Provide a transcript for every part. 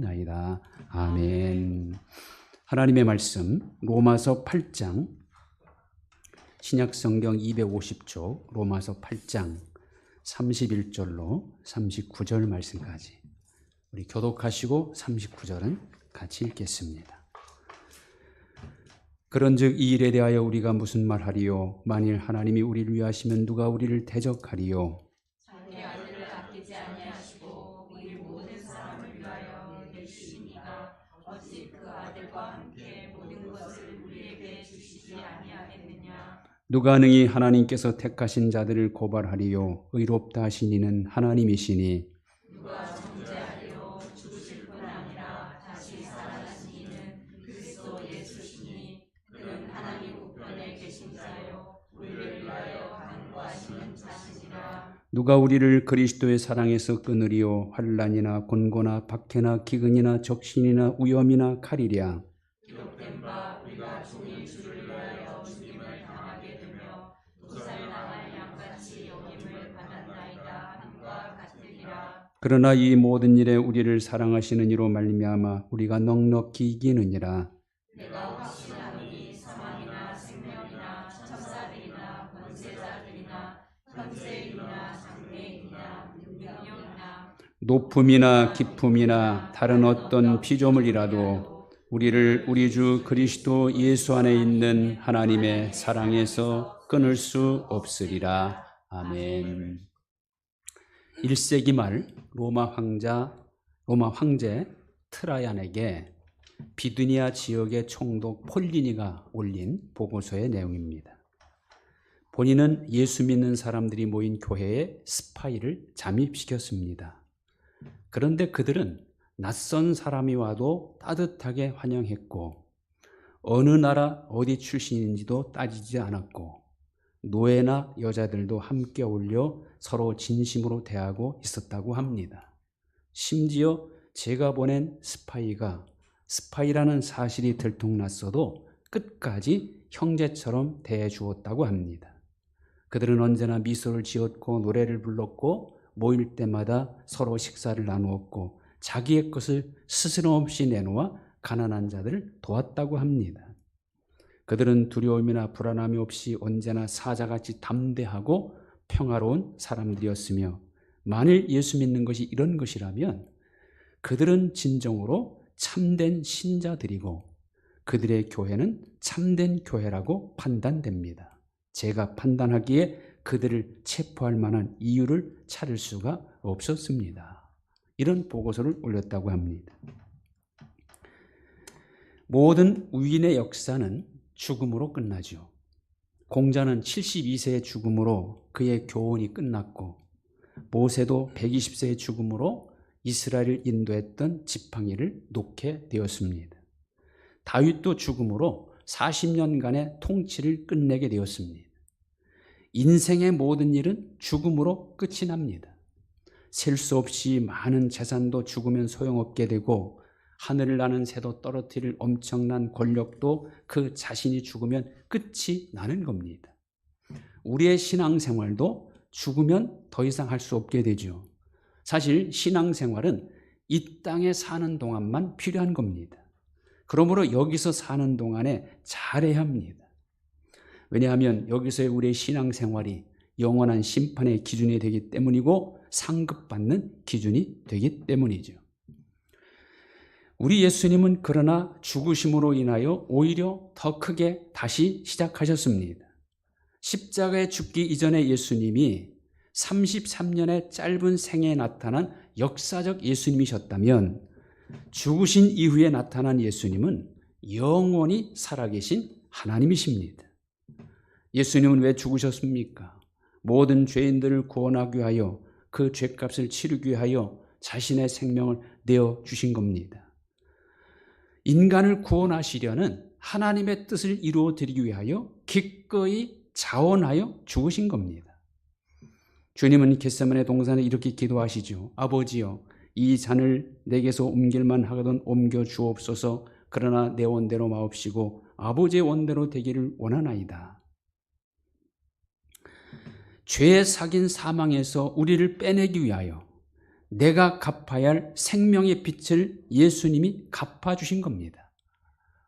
나이다. 아멘. 하나님의 말씀 로마서 8장 신약성경 250쪽 로마서 8장 31절로 39절 말씀까지 우리 교독하시고 39절은 같이 읽겠습니다. 그런즉 이 일에 대하여 우리가 무슨 말하리요? 만일 하나님이 우리를 위하시면 누가 우리를 대적하리요? 자기 아들을 아끼지 아니하시고 우리 모든 사람을 위하여 내주시니가 어찌 그 아들과 함께 모든 것을 우리에게 주시지 아니하겠느냐? 누가 능히 하나님께서 택하신 자들을 고발하리요? 의롭다 하신 이는 하나님이시니 누가 정죄하리요? 죽으실 뿐 아니라 다시 살아나신 이는 그리스도 예수시니 그는 하나님 우편에 계신 자요 우리를 위하여 간구하시는 자시니라. 누가 우리를 그리스도의 사랑에서 끊으리요? 환난이나 곤고나 박해나 기근이나 적신이나 위험이나 칼이랴. 기록된 바 우리가 종일 주를 위하여 죽임을 당하게 되며 도살당할 양같이 여김을 받았나이다 함과 같으리라. 그러나 이 모든 일에 우리를 사랑하시는 이로 말미암아 우리가 넉넉히 이기느니라. 내가 확신하노니 사망이나 생명이나 천사들이나 권세자들이나 현재이나 장래이나 능력이나 높음이나 깊음이나 다른 어떤 피조물이라도 우리를 우리 주 그리스도 예수 안에 있는 하나님의 사랑에서 끊을 수 없으리라. 아멘. 1세기 말 로마 황제 트라얀에게 비두니아 지역의 총독 폴리니가 올린 보고서의 내용입니다. 본인은 예수 믿는 사람들이 모인 교회에 스파이를 잠입시켰습니다. 그런데 그들은 낯선 사람이 와도 따뜻하게 환영했고 어느 나라 어디 출신인지도 따지지 않았고 노예나 여자들도 함께 어울려 서로 진심으로 대하고 있었다고 합니다. 심지어 제가 보낸 스파이라는 사실이 들통났어도 끝까지 형제처럼 대해주었다고 합니다. 그들은 언제나 미소를 지었고 노래를 불렀고 모일 때마다 서로 식사를 나누었고 자기의 것을 스스럼 없이 내놓아 가난한 자들을 도왔다고 합니다. 그들은 두려움이나 불안함이 없이 언제나 사자같이 담대하고 평화로운 사람들이었으며 만일 예수 믿는 것이 이런 것이라면 그들은 진정으로 참된 신자들이고 그들의 교회는 참된 교회라고 판단됩니다. 제가 판단하기에 그들을 체포할 만한 이유를 찾을 수가 없었습니다. 이런 보고서를 올렸다고 합니다. 모든 위인의 역사는 죽음으로 끝나죠. 공자는 72세의 죽음으로 그의 교훈이 끝났고 모세도 120세의 죽음으로 이스라엘을 인도했던 지팡이를 놓게 되었습니다. 다윗도 죽음으로 40년간의 통치를 끝내게 되었습니다. 인생의 모든 일은 죽음으로 끝이 납니다. 셀 수 없이 많은 재산도 죽으면 소용없게 되고 하늘을 나는 새도 떨어뜨릴 엄청난 권력도 그 자신이 죽으면 끝이 나는 겁니다. 우리의 신앙생활도 죽으면 더 이상 할 수 없게 되죠. 사실 신앙생활은 이 땅에 사는 동안만 필요한 겁니다. 그러므로 여기서 사는 동안에 잘해야 합니다. 왜냐하면 여기서의 우리의 신앙생활이 영원한 심판의 기준이 되기 때문이고 상급받는 기준이 되기 때문이죠. 우리 예수님은 그러나 죽으심으로 인하여 오히려 더 크게 다시 시작하셨습니다. 십자가에 죽기 이전에 예수님이 33년의 짧은 생애에 나타난 역사적 예수님이셨다면 죽으신 이후에 나타난 예수님은 영원히 살아계신 하나님이십니다. 예수님은 왜 죽으셨습니까? 모든 죄인들을 구원하기 위하여 그 죄값을 치르기 위하여 자신의 생명을 내어주신 겁니다. 인간을 구원하시려는 하나님의 뜻을 이루어드리기 위하여 기꺼이 자원하여 죽으신 겁니다. 주님은 겟세마네 동산에 이렇게 기도하시죠. 아버지여, 이 잔을 내게서 옮길만 하거든 옮겨 주옵소서. 그러나 내 원대로 마옵시고 아버지의 원대로 되기를 원하나이다. 죄의 사긴 사망에서 우리를 빼내기 위하여 내가 갚아야 할 생명의 빛을 예수님이 갚아주신 겁니다.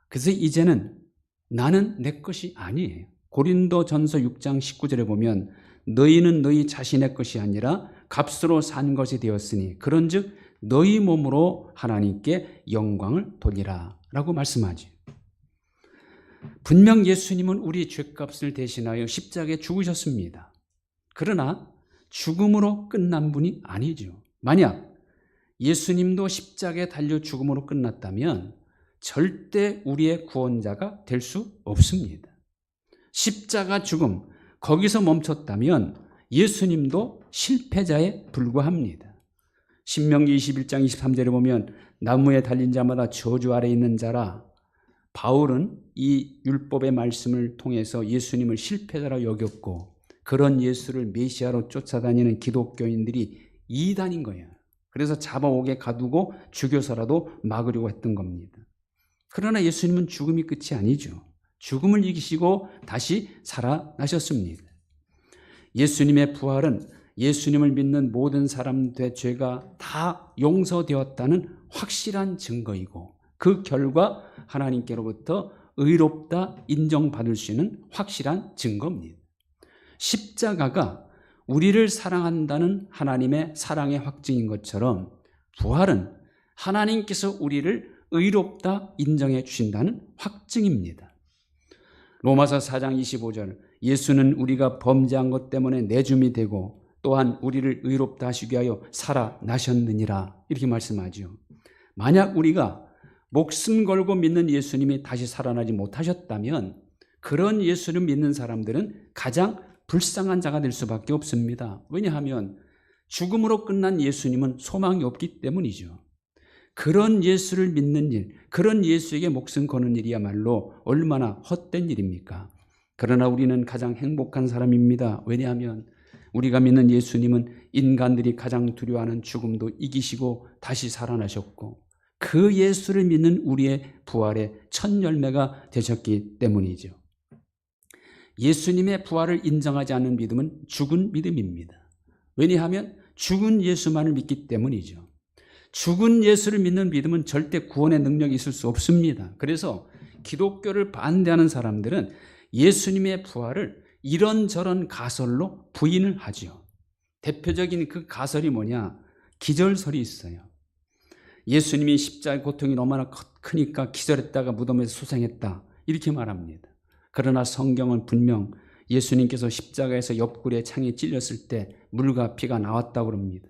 그래서 이제는 나는 내 것이 아니에요. 고린도전서 6장 19절에 보면 너희는 너희 자신의 것이 아니라 값으로 산 것이 되었으니 그런즉 너희 몸으로 하나님께 영광을 돌리라 라고 말씀하지. 분명 예수님은 우리 죄값을 대신하여 십자가에 죽으셨습니다. 그러나 죽음으로 끝난 분이 아니죠. 만약 예수님도 십자가에 달려 죽음으로 끝났다면 절대 우리의 구원자가 될 수 없습니다. 십자가 죽음, 거기서 멈췄다면 예수님도 실패자에 불과합니다. 신명기 21장 23절에 보면 나무에 달린 자마다 저주 아래 있는 자라. 바울은 이 율법의 말씀을 통해서 예수님을 실패자라 여겼고 그런 예수를 메시아로 쫓아다니는 기독교인들이 이단인 거예요. 그래서 잡아오게 가두고 죽여서라도 막으려고 했던 겁니다. 그러나 예수님은 죽음이 끝이 아니죠. 죽음을 이기시고 다시 살아나셨습니다. 예수님의 부활은 예수님을 믿는 모든 사람들의 죄가 다 용서되었다는 확실한 증거이고 그 결과 하나님께로부터 의롭다 인정받을 수 있는 확실한 증거입니다. 십자가가 우리를 사랑한다는 하나님의 사랑의 확증인 것처럼 부활은 하나님께서 우리를 의롭다 인정해 주신다는 확증입니다. 로마서 4장 25절 예수는 우리가 범죄한 것 때문에 내줌이 되고 또한 우리를 의롭다 하시기 위하여 살아나셨느니라 이렇게 말씀하죠. 만약 우리가 목숨 걸고 믿는 예수님이 다시 살아나지 못하셨다면 그런 예수를 믿는 사람들은 가장 불쌍한 자가 될 수밖에 없습니다. 왜냐하면 죽음으로 끝난 예수님은 소망이 없기 때문이죠. 그런 예수를 믿는 일, 그런 예수에게 목숨 거는 일이야말로 얼마나 헛된 일입니까? 그러나 우리는 가장 행복한 사람입니다. 왜냐하면 우리가 믿는 예수님은 인간들이 가장 두려워하는 죽음도 이기시고 다시 살아나셨고 그 예수를 믿는 우리의 부활의 첫 열매가 되셨기 때문이죠. 예수님의 부활을 인정하지 않는 믿음은 죽은 믿음입니다. 왜냐하면 죽은 예수만을 믿기 때문이죠. 죽은 예수를 믿는 믿음은 절대 구원의 능력이 있을 수 없습니다. 그래서 기독교를 반대하는 사람들은 예수님의 부활을 이런저런 가설로 부인을 하죠. 대표적인 그 가설이 뭐냐? 기절설이 있어요. 예수님이 십자가의 고통이 너무나 크니까 기절했다가 무덤에서 수생했다 이렇게 말합니다. 그러나 성경은 분명 예수님께서 십자가에서 옆구리에 창에 찔렸을 때 물과 피가 나왔다고 합니다.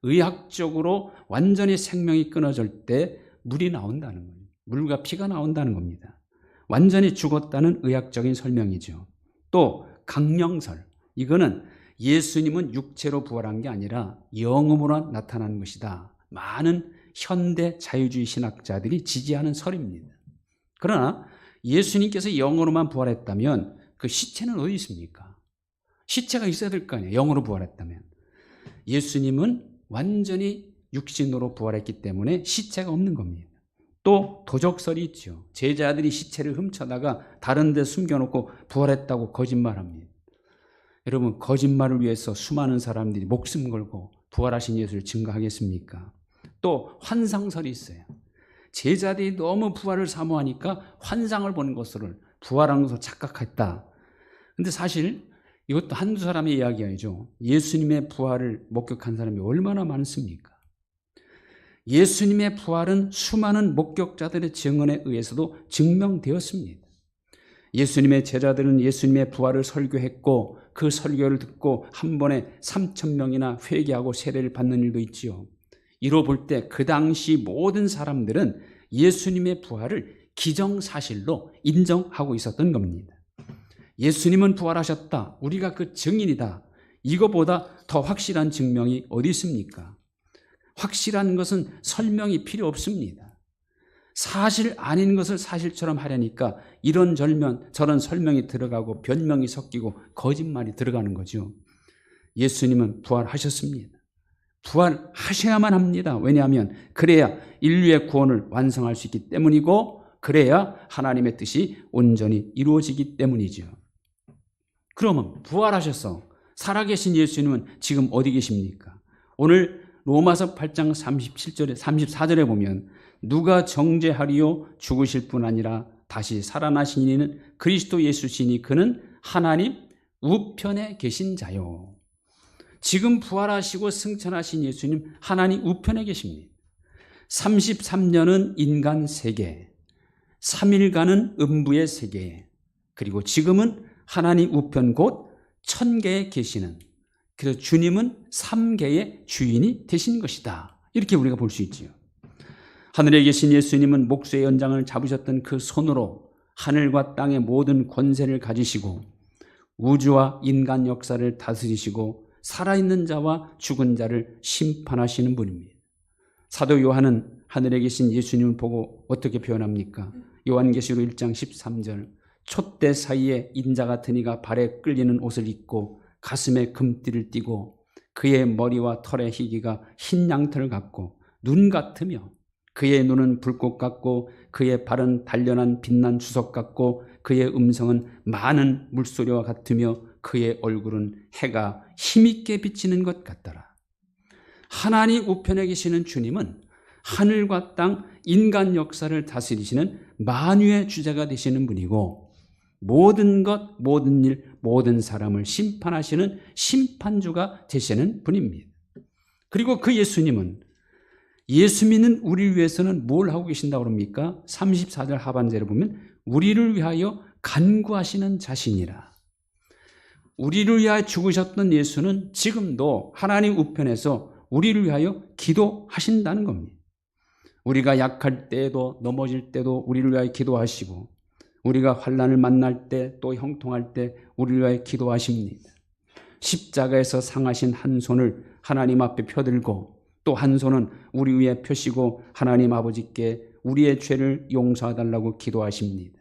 의학적으로 완전히 생명이 끊어질 때 물이 나온다는 거예요. 물과 피가 나온다는 겁니다. 완전히 죽었다는 의학적인 설명이죠. 또 강령설, 이거는 예수님은 육체로 부활한 게 아니라 영음으로 나타난 것이다. 많은 현대 자유주의 신학자들이 지지하는 설입니다. 그러나 예수님께서 영으로만 부활했다면 그 시체는 어디 있습니까? 시체가 있어야 될 거 아니에요. 영으로 부활했다면. 예수님은 완전히 육신으로 부활했기 때문에 시체가 없는 겁니다. 또 도적설이 있죠. 제자들이 시체를 훔쳐다가 다른 데 숨겨놓고 부활했다고 거짓말합니다. 여러분, 거짓말을 위해서 수많은 사람들이 목숨 걸고 부활하신 예수를 증거하겠습니까? 또 환상설이 있어요. 제자들이 너무 부활을 사모하니까 환상을 보는 것을 부활한 것으로 착각했다. 근데 사실 이것도 한두 사람의 이야기 아니죠. 예수님의 부활을 목격한 사람이 얼마나 많습니까? 예수님의 부활은 수많은 목격자들의 증언에 의해서도 증명되었습니다. 예수님의 제자들은 예수님의 부활을 설교했고 그 설교를 듣고 한 번에 3,000명이나 회개하고 세례를 받는 일도 있지요. 이로 볼 때 그 당시 모든 사람들은 예수님의 부활을 기정사실로 인정하고 있었던 겁니다. 예수님은 부활하셨다. 우리가 그 증인이다. 이거보다 더 확실한 증명이 어디 있습니까? 확실한 것은 설명이 필요 없습니다. 사실 아닌 것을 사실처럼 하려니까 이런 저런 설명이 들어가고 변명이 섞이고 거짓말이 들어가는 거죠. 예수님은 부활하셨습니다. 부활하셔야만 합니다. 왜냐하면 그래야 인류의 구원을 완성할 수 있기 때문이고 그래야 하나님의 뜻이 온전히 이루어지기 때문이죠. 그러면 부활하셔서 살아계신 예수님은 지금 어디 계십니까? 오늘 로마서 8장 37절에 34절에 보면 누가 정죄하리요 죽으실 뿐 아니라 다시 살아나신 이는 그리스도 예수시니 그는 하나님 우편에 계신 자요. 지금 부활하시고 승천하신 예수님 하나님 우편에 계십니다. 33년은 인간 세계, 3일간은 음부의 세계, 그리고 지금은 하나님 우편 곧 천계에 계시는, 그래서 주님은 3계의 주인이 되신 것이다. 이렇게 우리가 볼 수 있지요. 하늘에 계신 예수님은 목수의 연장을 잡으셨던 그 손으로 하늘과 땅의 모든 권세를 가지시고 우주와 인간 역사를 다스리시고 살아있는 자와 죽은 자를 심판하시는 분입니다. 사도 요한은 하늘에 계신 예수님을 보고 어떻게 표현합니까? 요한계시록 1장 13절 촛대 사이에 인자 같은 이가 발에 끌리는 옷을 입고 가슴에 금띠를 띠고 그의 머리와 털의 희기가 흰 양털을 같고 눈 같으며 그의 눈은 불꽃 같고 그의 발은 단련한 빛난 주석 같고 그의 음성은 많은 물소리와 같으며 그의 얼굴은 해가 힘있게 비치는 것 같더라. 하나님 우편에 계시는 주님은 하늘과 땅, 인간 역사를 다스리시는 만유의 주자가 되시는 분이고 모든 것, 모든 일, 모든 사람을 심판하시는 심판주가 되시는 분입니다. 그리고 그 예수님은 예수 믿는 우리를 위해서는 뭘 하고 계신다고 합니까? 34절 하반절에 보면 우리를 위하여 간구하시는 자신이라. 우리를 위하여 죽으셨던 예수는 지금도 하나님 우편에서 우리를 위하여 기도하신다는 겁니다. 우리가 약할 때에도 넘어질 때도 우리를 위하여 기도하시고 우리가 환난을 만날 때 또 형통할 때 우리를 위하여 기도하십니다. 십자가에서 상하신 한 손을 하나님 앞에 펴들고 또 한 손은 우리 위에 펴시고 하나님 아버지께 우리의 죄를 용서해달라고 기도하십니다.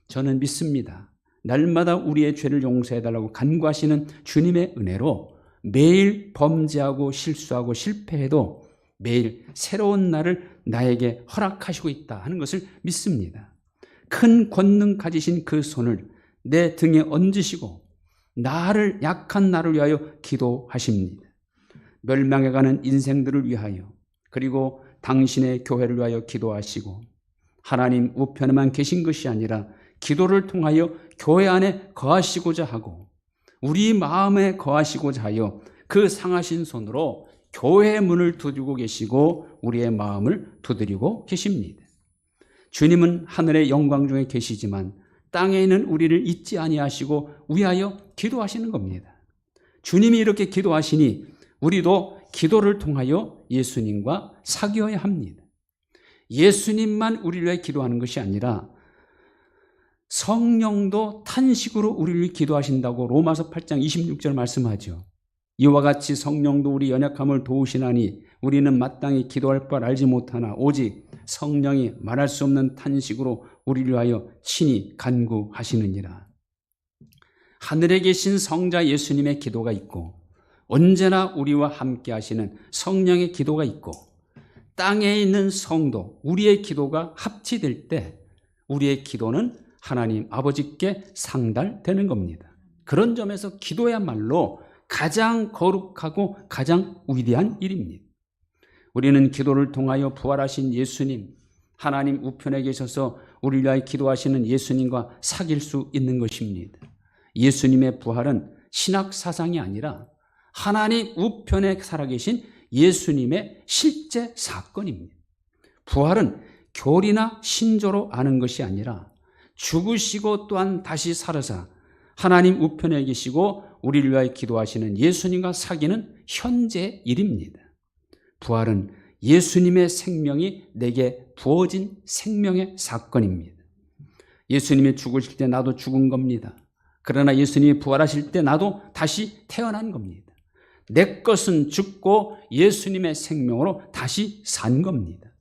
저는 믿습니다. 날마다 우리의 죄를 용서해달라고 간구하시는 주님의 은혜로 매일 범죄하고 실수하고 실패해도 매일 새로운 날을 나에게 허락하시고 있다 하는 것을 믿습니다. 큰 권능 가지신 그 손을 내 등에 얹으시고 나를 약한 나를 위하여 기도하십니다. 멸망해가는 인생들을 위하여 그리고 당신의 교회를 위하여 기도하시고 하나님 우편에만 계신 것이 아니라 기도를 통하여 교회 안에 거하시고자 하고 우리 마음에 거하시고자 하여 그 상하신 손으로 교회의 문을 두드리고 계시고 우리의 마음을 두드리고 계십니다. 주님은 하늘의 영광 중에 계시지만 땅에 있는 우리를 잊지 아니하시고 위하여 기도하시는 겁니다. 주님이 이렇게 기도하시니 우리도 기도를 통하여 예수님과 사귀어야 합니다. 예수님만 우리를 위해 기도하는 것이 아니라 성령도 탄식으로 우리를 기도하신다고 로마서 8장 26절 말씀하죠. 이와 같이 성령도 우리 연약함을 도우시나니 우리는 마땅히 기도할 바를 알지 못하나 오직 성령이 말할 수 없는 탄식으로 우리를 위하여 친히 간구하시느니라. 하늘에 계신 성자 예수님의 기도가 있고 언제나 우리와 함께 하시는 성령의 기도가 있고 땅에 있는 성도 우리의 기도가 합치될 때 우리의 기도는 하나님 아버지께 상달되는 겁니다. 그런 점에서 기도야말로 가장 거룩하고 가장 위대한 일입니다. 우리는 기도를 통하여 부활하신 예수님, 하나님 우편에 계셔서 우리를 위하여 기도하시는 예수님과 사귈 수 있는 것입니다. 예수님의 부활은 신학 사상이 아니라 하나님 우편에 살아계신 예수님의 실제 사건입니다. 부활은 교리나 신조로 아는 것이 아니라 죽으시고 또한 다시 살아서 하나님 우편에 계시고 우리를 위하여 기도하시는 예수님과 사귀는 현재 일입니다. 부활은 예수님의 생명이 내게 부어진 생명의 사건입니다. 예수님이 죽으실 때 나도 죽은 겁니다. 그러나 예수님이 부활하실 때 나도 다시 태어난 겁니다. 내 것은 죽고 예수님의 생명으로 다시 산 겁니다.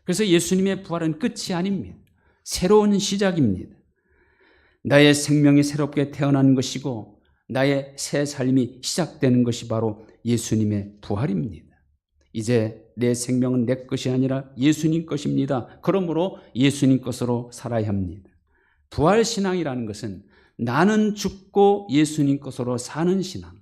그래서 예수님의 부활은 끝이 아닙니다. 새로운 시작입니다. 나의 생명이 새롭게 태어나는 것이고 나의 새 삶이 시작되는 것이 바로 예수님의 부활입니다. 이제 내 생명은 내 것이 아니라 예수님 것입니다. 그러므로 예수님 것으로 살아야 합니다. 부활신앙이라는 것은 나는 죽고 예수님 것으로 사는 신앙,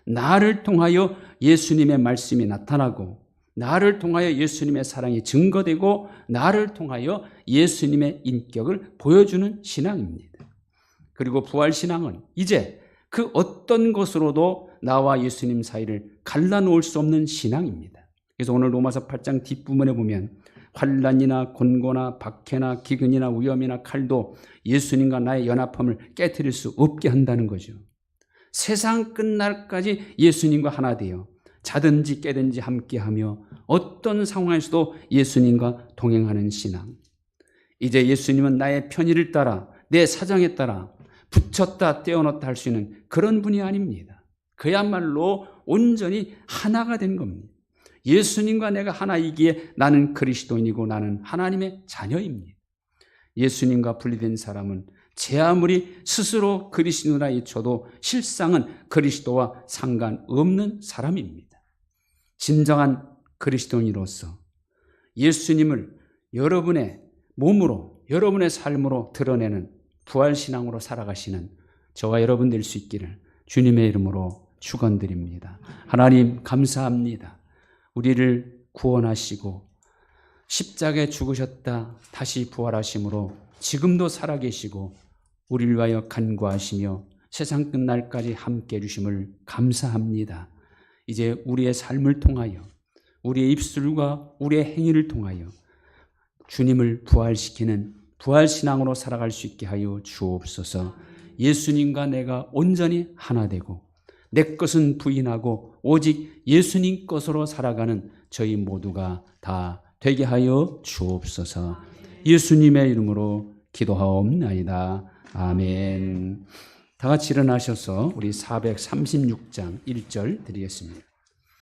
나를 통하여 예수님의 말씀이 나타나고 나를 통하여 예수님의 사랑이 증거되고 나를 통하여 예수님의 인격을 보여주는 신앙입니다. 그리고 부활신앙은 이제 그 어떤 것으로도 나와 예수님 사이를 갈라놓을 수 없는 신앙입니다. 그래서 오늘 로마서 8장 뒷부분에 보면 환난이나 곤고나 박해나 기근이나 위험이나 칼도 예수님과 나의 연합함을 깨트릴 수 없게 한다는 거죠. 세상 끝날까지 예수님과 하나 되어 자든지 깨든지 함께하며 어떤 상황에서도 예수님과 동행하는 신앙. 이제 예수님은 나의 편의를 따라 내 사정에 따라 붙였다 떼어놓다 할 수 있는 그런 분이 아닙니다. 그야말로 온전히 하나가 된 겁니다. 예수님과 내가 하나이기에 나는 그리스도인이고 나는 하나님의 자녀입니다. 예수님과 분리된 사람은 제 아무리 스스로 그리스도라 외쳐도 실상은 그리스도와 상관없는 사람입니다. 진정한 그리스도인으로서 예수님을 여러분의 몸으로 여러분의 삶으로 드러내는 부활신앙으로 살아가시는 저와 여러분 될 수 있기를 주님의 이름으로 축원드립니다. 하나님 감사합니다. 우리를 구원하시고 십자가에 죽으셨다 다시 부활하심으로 지금도 살아계시고 우리를 위하여 간구하시며 세상 끝날까지 함께해 주심을 감사합니다. 이제 우리의 삶을 통하여 우리의 입술과 우리의 행위를 통하여 주님을 부활시키는 부활신앙으로 살아갈 수 있게 하여 주옵소서. 예수님과 내가 온전히 하나 되고 내 것은 부인하고 오직 예수님 것으로 살아가는 저희 모두가 다 되게 하여 주옵소서. 예수님의 이름으로 기도하옵나이다. 아멘. 다 같이 일어나셔서 우리 436장 1절 드리겠습니다.